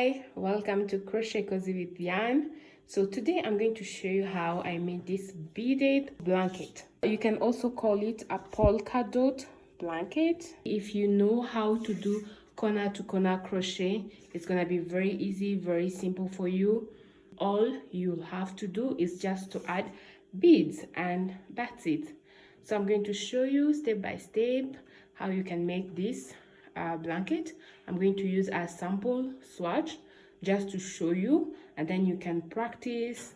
Hi, welcome to Crochet Cozy with Yarn. So today I'm going to show you how I made this beaded blanket. You can also call it a polka dot blanket. If you know how to do corner to corner crochet, it's gonna be very easy, very simple for you. All you'll have to do is just to add beads, and that's it. So I'm going to show you step by step how you can make this blanket. I'm going to use a sample swatch just to show you, and then you can practice.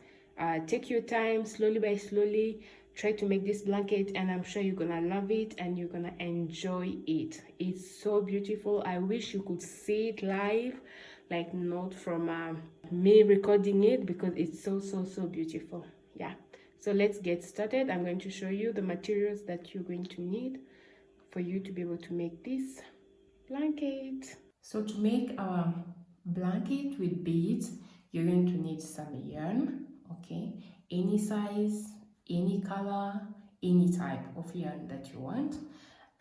Take your time, slowly by slowly, try to make this blanket, and I'm sure you're gonna love it and you're gonna enjoy it. It's so beautiful. I wish you could see it live, like not from me recording it, because it's so beautiful. Yeah, so let's get started. I'm going to show you the materials that you're going to need for you to be able to make this blanket. So to make our blanket with beads, you're going to need some yarn, okay, any size, any color, any type of yarn that you want.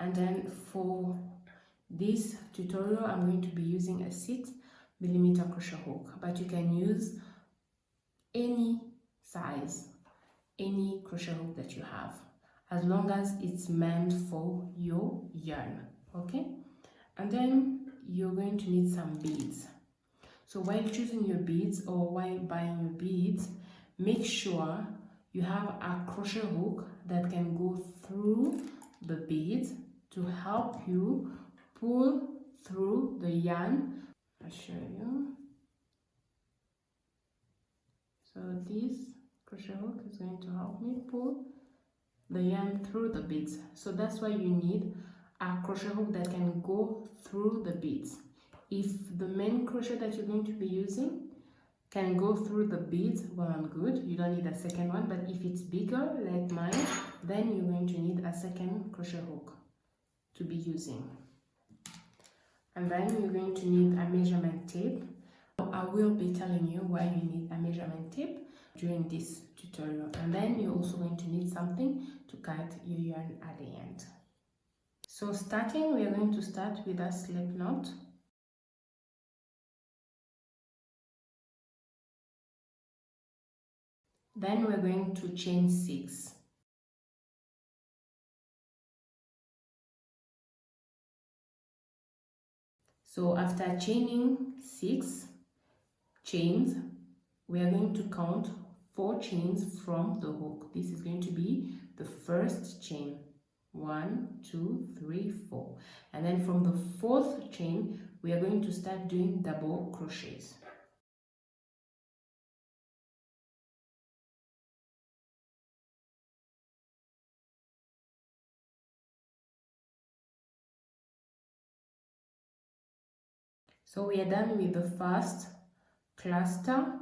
And then for this tutorial, I'm going to be using a 6mm crochet hook, but you can use any size, any crochet hook that you have, as long as it's meant for your yarn, okay? And then you're going to need some beads. So while choosing your beads or while buying your beads, make sure you have a crochet hook that can go through the beads to help you pull through the yarn. I'll show you. So this crochet hook is going to help me pull the yarn through the beads. So that's why you need a crochet hook that can go through the beads. If the main crochet that you're going to be using can go through the beads, well and good, you don't need a second one. But if it's bigger like mine, then you're going to need a second crochet hook to be using. And then you're going to need a measurement tape. I will be telling you why you need a measurement tape during this tutorial. And then you're also going to need something to cut your yarn at the end. So starting, we are going to start with a slip knot. Then we're going to chain 6. So after chaining 6 chains, we are going to count 4 chains from the hook. This is going to be the first chain. 1, 2, 3, 4. And then from the 4th chain, we are going to start doing double crochets. So we are done with the first cluster.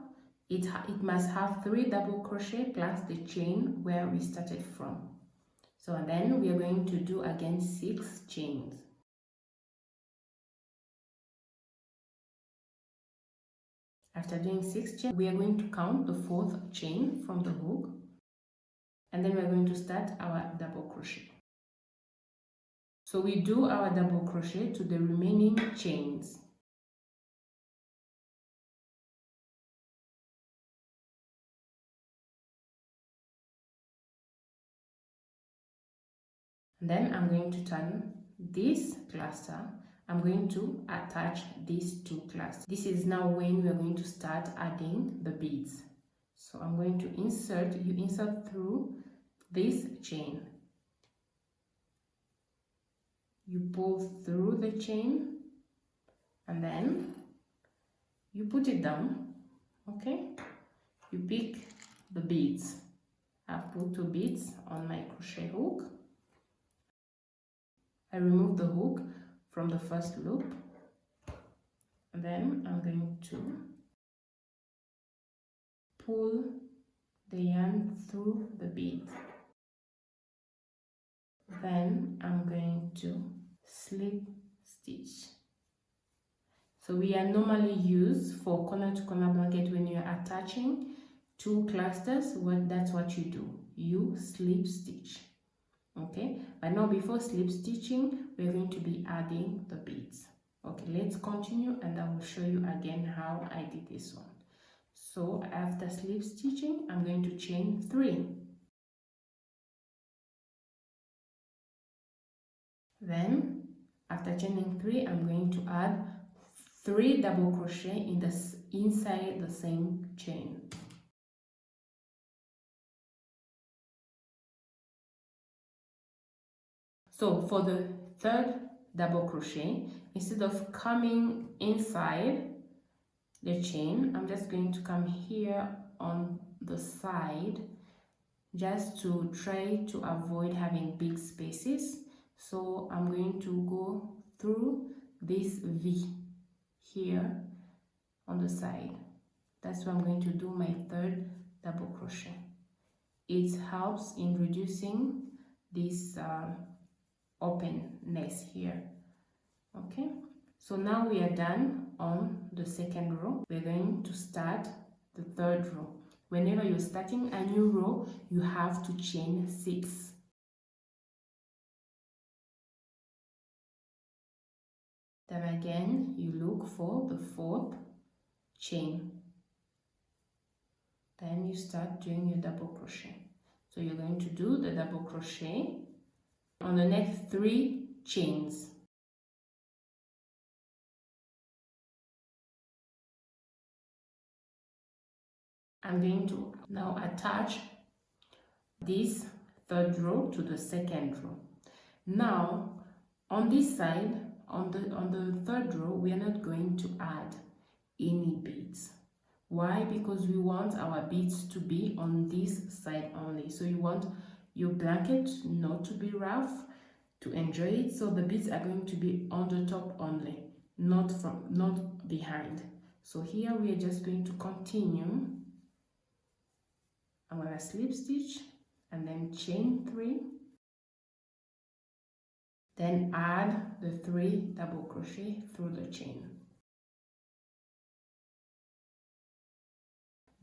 It must have 3 double crochet plus the chain where we started from. So then we are going to do again 6 chains. After doing 6 chains, we are going to count the 4th chain from the hook, and then we are going to start our double crochet. So we do our double crochet to the remaining chains. And then I'm going to turn this cluster. I'm going to attach these 2 clusters. This is now when we're going to start adding the beads. So I'm going to insert, you insert through this chain. You pull through the chain and then you put it down, okay? You pick the beads. I've put 2 beads on my crochet hook. I remove the hook from the first loop, and then I'm going to pull the yarn through the bead. Then I'm going to slip stitch. So we are normally used for corner to corner blanket when you're attaching 2 clusters. That's what you do. You slip stitch. Okay, but now before slip stitching, we're going to be adding the beads. Okay, let's continue and I will show you again how I did this one. So after slip stitching, I'm going to chain 3. Then after chaining 3, I'm going to add 3 double crochet in the inside the same chain. So for the third double crochet, instead of coming inside the chain, I'm just going to come here on the side just to try to avoid having big spaces. So I'm going to go through this V here on the side. That's where I'm going to do my third double crochet. It helps in reducing this openness here. Okay, so now we are done on the second row. We're going to start the third row. Whenever you're starting a new row, you have to chain 6. Then again, you look for the 4th chain. Then you start doing your double crochet. So you're going to do the double crochet on the next 3 chains. I'm going to now attach this third row to the second row. Now on this side, on the third row, we are not going to add any beads. Why? Because we want our beads to be on this side only. So you want your blanket not to be rough, to enjoy it. So the beads are going to be on the top only, not behind. So here we are just going to continue. I'm going to slip stitch and then chain 3. Then add the 3 double crochet through the chain.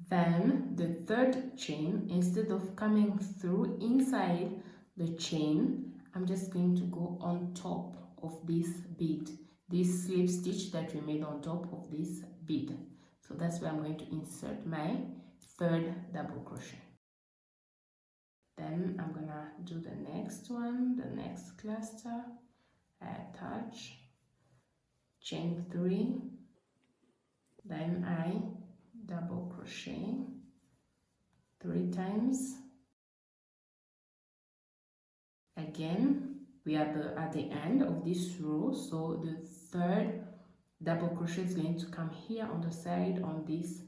Then the third chain, instead of coming through inside the chain, I'm just going to go on top of this bead, this slip stitch that we made on top of this bead. So that's where I'm going to insert my third double crochet. Then I'm gonna do the next one, the next cluster. I attach, chain 3, then I double crochet 3 times. Again, we are at the end of this row, so the third double crochet is going to come here on the side on this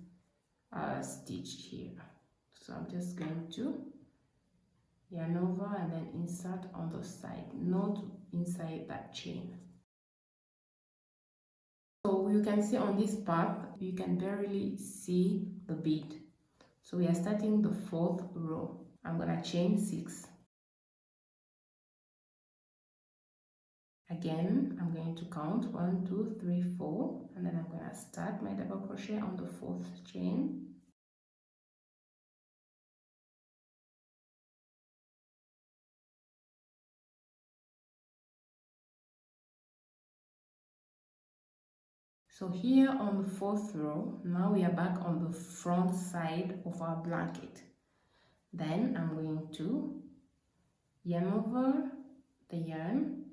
stitch here. So I'm just going to yarn over and then insert on the side, not inside that chain. So you can see on this part, you can barely see the bead. So we are starting the 4th row. I'm gonna chain 6. Again, I'm going to count 1, 2, 3, 4, and then I'm gonna start my double crochet on the 4th chain. So here on the 4th row, now we are back on the front side of our blanket. Then I'm going to yarn over the yarn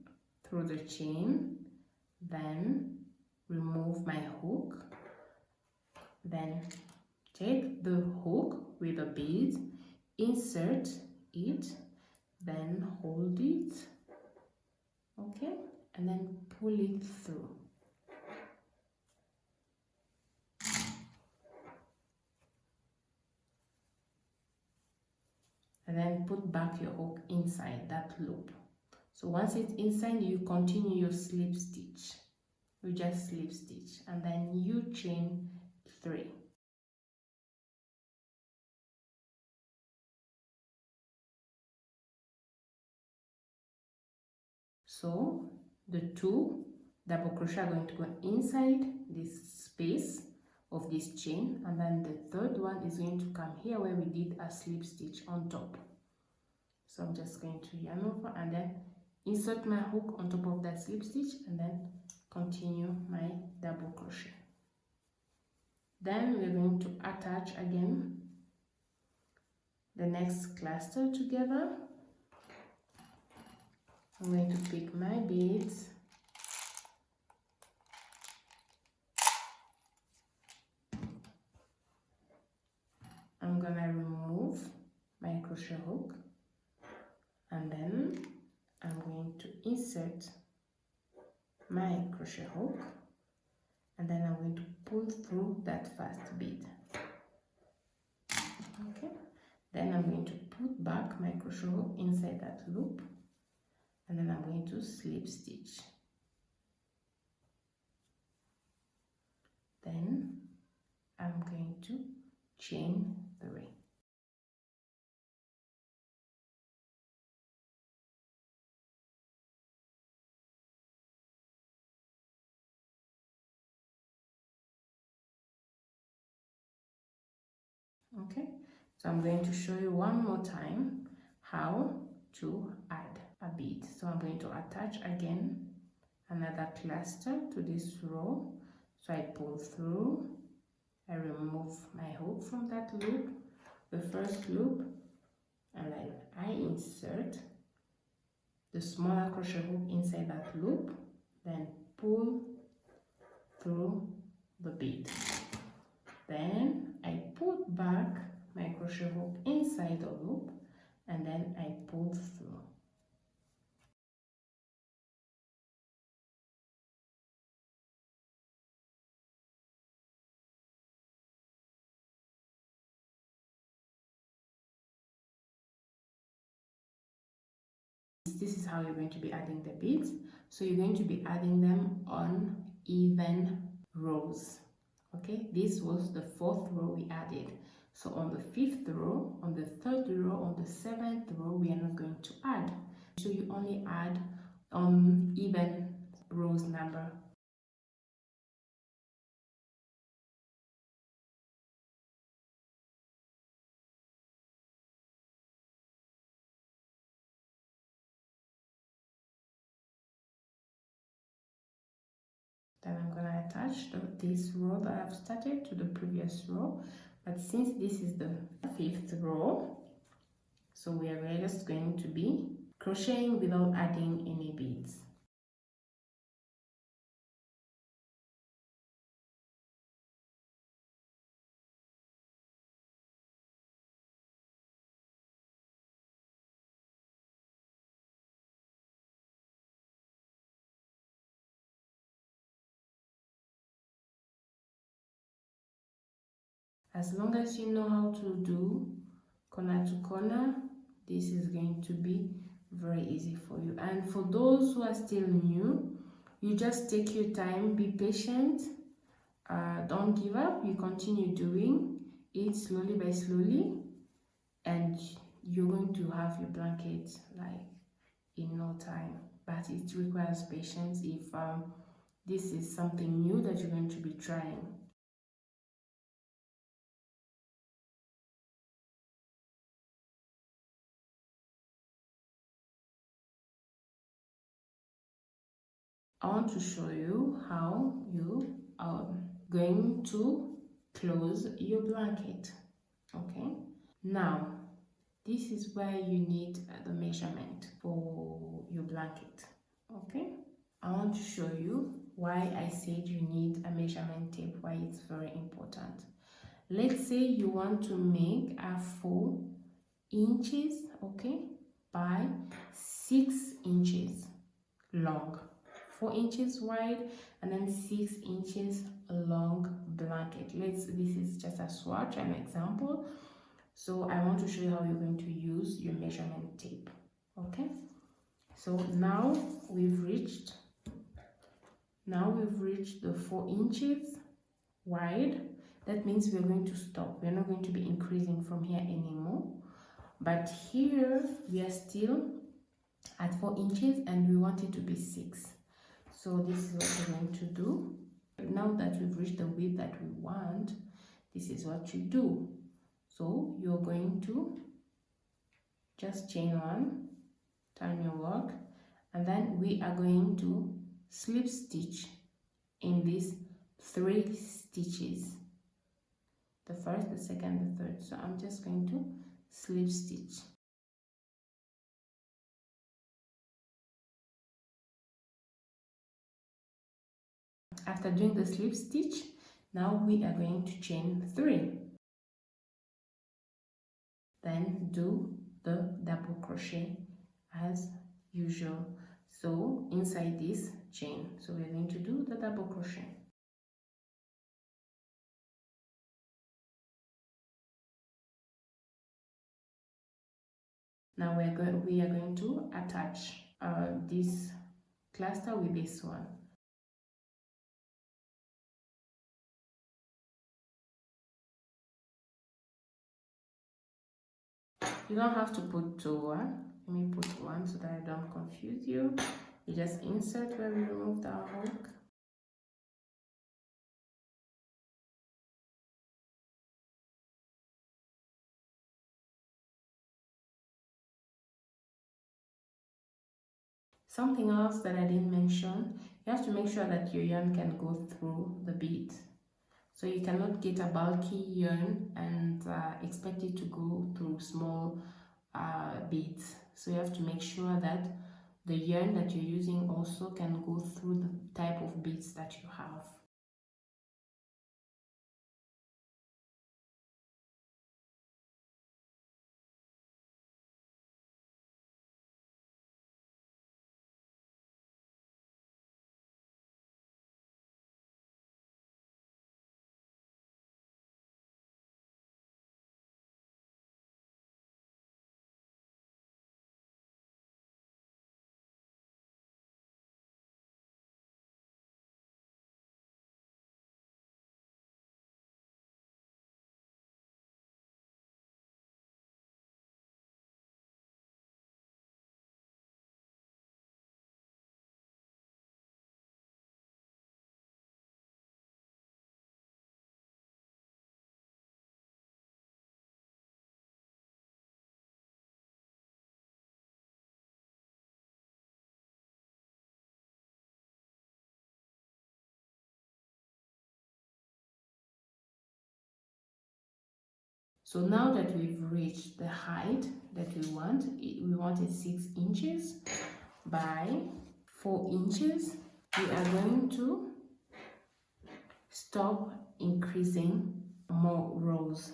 through the chain, then remove my hook, then take the hook with the bead, insert it, then hold it, okay, and then pull it through. And then put back your hook inside that loop. So once it's inside, you continue your slip stitch. You just slip stitch and then you chain 3. So the 2 double crochet are going to go inside this space of this chain, and then the third one is going to come here where we did a slip stitch on top. So I'm just going to yarn over and then insert my hook on top of that slip stitch and then continue my double crochet. Then we're going to attach again the next cluster together. I'm going to pick my beads, I'm gonna remove my crochet hook, and then I'm going to insert my crochet hook, and then I'm going to pull through that first bead. Okay, then I'm going to put back my crochet hook inside that loop, and then I'm going to slip stitch. Then I'm going to chain 3. Okay, so I'm going to show you one more time how to add a bead. So I'm going to attach again another cluster to this row. So I pull through, I remove my hook from that loop, the first loop, and then I insert the smaller crochet hook inside that loop, then pull through the bead. Then I put back my crochet hook inside the loop, and then I pull through. This is how you're going to be adding the beads. So you're going to be adding them on even rows. Okay, this was the 4th row we added. So on the 5th row, on the 3rd row, on the 7th row, we are not going to add. So you only add on even rows number. Then I'm going to attach this row that I've started to the previous row. But since this is the 5th row, so we are just going to be crocheting without adding any beads. As long as you know how to do corner to corner, this is going to be very easy for you. And for those who are still new, you just take your time, be patient, don't give up. You continue doing it slowly by slowly, and you're going to have your blanket like in no time. But it requires patience if this is something new that you're going to be trying. I want to show you how you are going to close your blanket. Okay, now this is where you need the measurement for your blanket. Okay, I want to show you why I said you need a measurement tape, why it's very important. Let's say you want to make a 4 inches, okay, by 6 inches long, 4 inches wide, and then 6 inches long blanket. This is just a swatch, an example. So I want to show you how you're going to use your measurement tape. Okay, so now we've reached the 4 inches wide. That means we're going to stop. We're not going to be increasing from here anymore. But here we are still at 4 inches and we want it to be 6. So this is what we're going to do. Now that we've reached the width that we want, this is what you do. So you're going to just chain 1, turn your work, and then we are going to slip stitch in these 3 stitches, the first, the second, the third. So I'm just going to slip stitch. After doing the slip stitch, now we are going to chain 3. Then do the double crochet as usual. So inside this chain, so we're going to do the double crochet. Now we are going to attach this cluster with this one. You don't have to put 2. Let me put 1 so that I don't confuse you. You just insert where we removed our hook. Something else that I didn't mention, you have to make sure that your yarn can go through the bead. So you cannot get a bulky yarn and expect it to go through small beads. So you have to make sure that the yarn that you're using also can go through the type of beads that you have. So now that we've reached the height that we want it 6 inches by 4 inches, we are going to stop increasing more rows.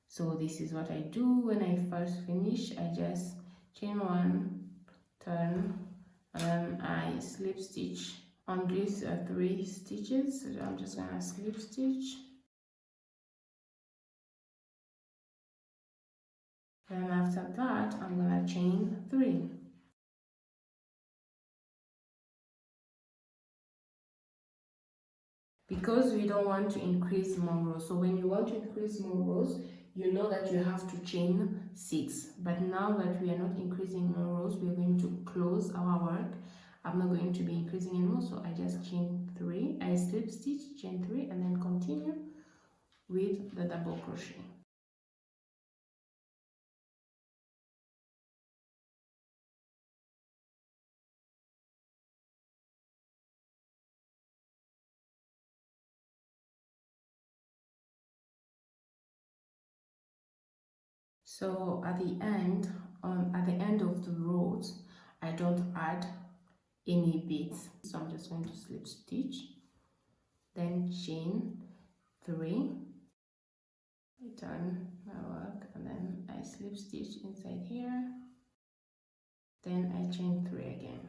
So this is what I do when I first finish. I just chain 1, turn, and then I slip stitch on these 3 stitches. So I'm just gonna slip stitch. Then after that, I'm gonna chain 3. Because we don't want to increase more rows. So when you want to increase more rows, you know that you have to chain 6. But now that we are not increasing more rows, we are going to close our work. I'm not going to be increasing anymore, so I just chain 3. I slip stitch, chain 3, and then continue with the double crochet. So at the end of the rows, I don't add any beads. So I'm just going to slip stitch, then chain 3, turn my work, and then I slip stitch inside here, then I chain 3 again.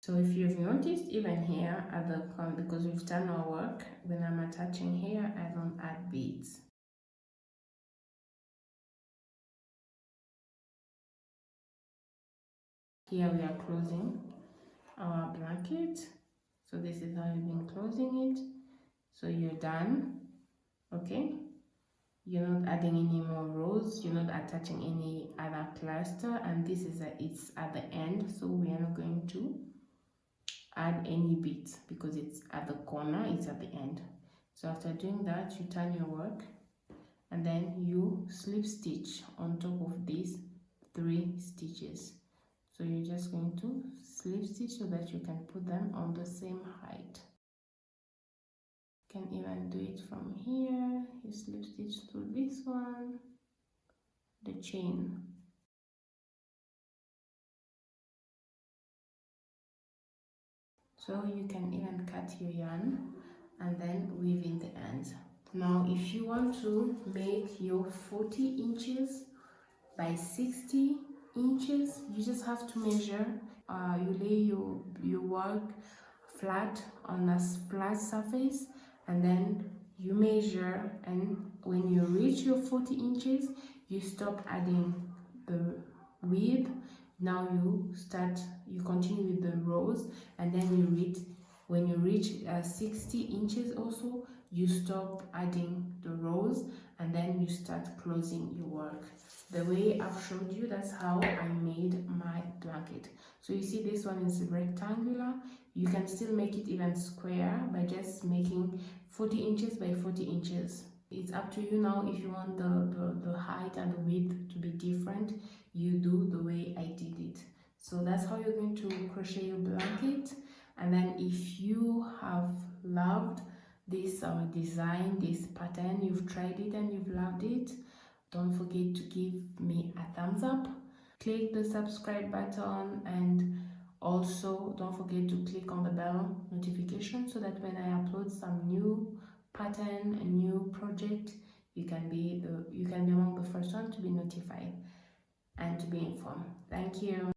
So if you've noticed, even here at the because we've done our work, when I'm attaching here, I don't add beads. Here we are closing our blanket. So this is how you've been closing it. So you're done. Okay, you're not adding any more rows, you're not attaching any other cluster, and this is it's at the end, so we are not going to add any beads because it's at the corner, it's at the end. So after doing that, you turn your work and then you slip stitch on top of these 3 stitches. So you're just going to slip stitch so that you can put them on the same height. You can even do it from here. You slip stitch through this one, the chain. So you can even cut your yarn and then weave in the ends. Now if you want to make your 40 inches by 60 inches, you just have to measure. You lay your work flat on a flat surface, and then you measure, and when you reach your 40 inches you stop adding the width. Now you continue with the rows, and then when you reach 60 inches also, you stop adding the rows, and then you start closing your work. The way I've showed you, that's how I made my blanket. So you see this one is rectangular. You can still make it even square by just making 40 inches by 40 inches. It's up to you now. If you want the height and the width to be different, you do the way I did it. So that's how you're going to crochet your blanket. And then if you have loved this design, this pattern, you've tried it and you've loved it, don't forget to give me a thumbs up. Click the subscribe button, and also don't forget to click on the bell notification so that when I upload some new pattern, a new project, you can be among the first one to be notified and to be informed. Thank you.